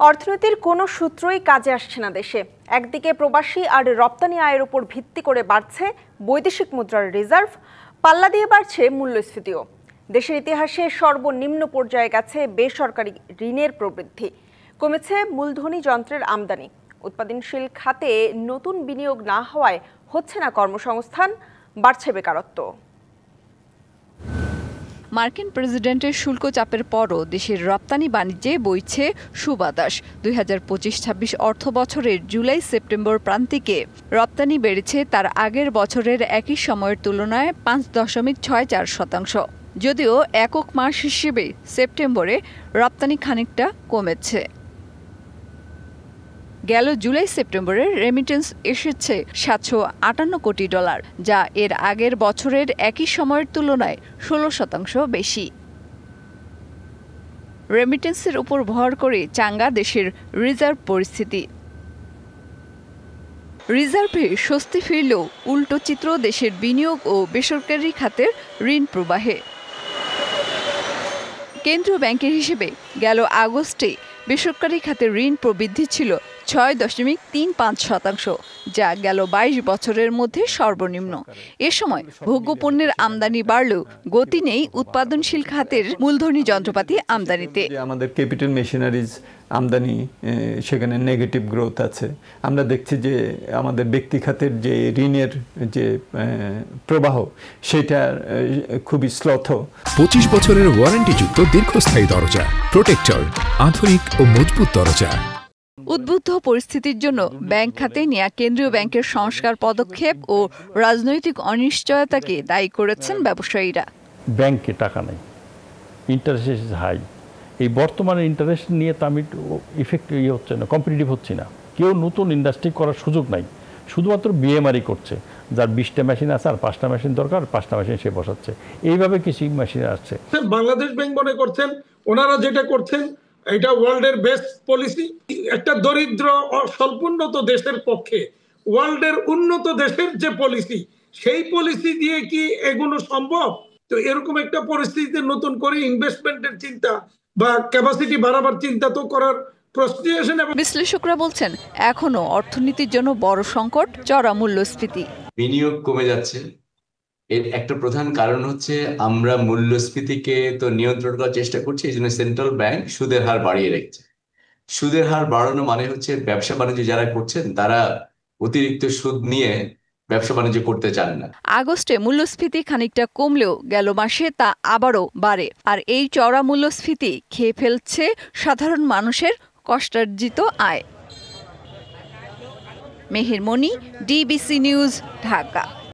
অর্থনীতির কোনো সূত্রই কাজে আসছে না দেশে। একদিকে প্রবাসী আর রপ্তানি আয়ের উপর ভিত্তি করে বাড়ছে বৈদেশিক মুদ্রার রিজার্ভ, পাল্লা দিয়ে বাড়ছে মূল্যস্ফীতিও। দেশের ইতিহাসে সর্বনিম্ন পর্যায়ে গেছে বেসরকারি ঋণের প্রবৃদ্ধি, কমেছে মূলধনী যন্ত্রের আমদানি। উৎপাদনশীল খাতে নতুন বিনিয়োগ না হওয়ায় হচ্ছে না কর্মসংস্থান, বাড়ছে বেকারত্ব। মার্কিন প্রেসিডেন্টের শুল্ক চাপের পরও দেশের রপ্তানি বাণিজ্যে বইছে সুবাতাস। 2025-26 অর্থ বছরের জুলাই সেপ্টেম্বর প্রান্তিকে রপ্তানি বেড়েছে তার আগের বছরের একই সময়ের তুলনায় 5.64%। যদিও একক মাস হিসেবে সেপ্টেম্বরে রপ্তানি খানিকটা কমেছে। গেল জুলাই সেপ্টেম্বরে রেমিটেন্স এসেছে $758 কোটি, যা এর আগের বছরের একই সময়ের তুলনায় 16% বেশি। রেমিটেন্সের উপর ভর করে চাঙ্গা দেশের রিজার্ভ পরিস্থিতি। রিজার্ভে স্বস্তি ফিরলেও উল্টো চিত্র দেশের বিনিয়োগ ও বেসরকারি খাতের ঋণ প্রবাহে। কেন্দ্রীয় ব্যাংকের হিসেবে গেল আগস্টে বেসরকারি খাতের ঋণ প্রবৃদ্ধি ছিল 6.35%, যা গেল 22 বছরের মধ্যে সর্বনিম্ন। এ সময় ভোগ্যপণ্যের আমদানি বাড়লেও গতি নেই উৎপাদনশীল খাতের মূলধনী যন্ত্রপাতি আমদানিতে। আমাদের ক্যাপিটাল মেশিনারিজ আমদানি, সেখানে নেগেটিভ গ্রোথ আছে। আমরা দেখছি যে আমাদের ব্যক্তি খাতের যে ঋণের যে প্রবাহ, সেটা খুবই স্লথ। 25 বছরের ওয়ারেন্টিযুক্ত দীর্ঘস্থায়ী দরজা প্রোটেক্টর, আধুনিক ও মজবুত দরজা। উদ্বুদ্ধ পরিস্থিতির জন্য ব্যাংক খাতে নেয়া কেন্দ্রীয় ব্যাংকের সংস্কার পদক্ষেপ ও রাজনৈতিক অনিশ্চয়তাকে দায়ী করেছেন ব্যবসায়ীরা। ব্যাংকে টাকা নেই, ইন্টারেস্ট হাই। এই বর্তমানে ইন্টারেস্ট নিয়ে তো আমি ইফেক্টিভ হচ্ছে না, কম্পিটিটিভ হচ্ছে না। কেউ নতুন ইন্ডাস্ট্রি করার সুযোগ নাই, শুধুমাত্র বিএমআরই করছে। যার 20টা মেশিন আছে আর 5টা মেশিন দরকার, 5টা মেশিন সে বসাচ্ছে। এইভাবে কিছু মেশিন আসছে। বাংলাদেশ ব্যাংক মনে করছেন ওনারা যেটা করছেন এটা ওয়ার্ল্ডের বেস্ট পলিসি। একটা দরিদ্র স্বল্পোন্নত দেশের পক্ষে ওয়ার্ল্ডের উন্নত দেশের যে পলিসি, সেই পলিসি দিয়ে কি এগুলো সম্ভব? তো এরকম একটা পরিস্থিতিতে নতুন করে ইনভেস্টমেন্টের চিন্তা বা ক্যাপাসিটি বাড়াবার চিন্তা তো করার প্রশ্নই আসে না। বিশ্লেষকরা বলছেন এখনো অর্থনীতির জন্য বড় সংকট চড়া মূল্যস্ফীতি। বিনিয়োগ কমে যাচ্ছে, এর একটা প্রধান কারণ হচ্ছে আমরা মূল্যস্ফীতিকে তো নিয়ন্ত্রণ করার চেষ্টা করছি, এই জন্য সেন্ট্রাল ব্যাংক সুদের হার বাড়িয়ে রেখেছে। সুদের হার বাড়ানো মানে হচ্ছে ব্যবসা বাণিজ্য যারা করছেন তারা অতিরিক্ত সুদ নিয়ে ব্যবসা বাণিজ্য করতে চান না। আগস্টে মূল্যস্ফীতি খানিকটা কমলেও গেল মাসে তা আবারও বাড়ে। আর এই চড়া মূল্যস্ফীতি খেয়ে ফেলছে সাধারণ মানুষের কষ্টার্জিত আয়। মেহের মনি, ডিবিসি নিউজ, ঢাকা।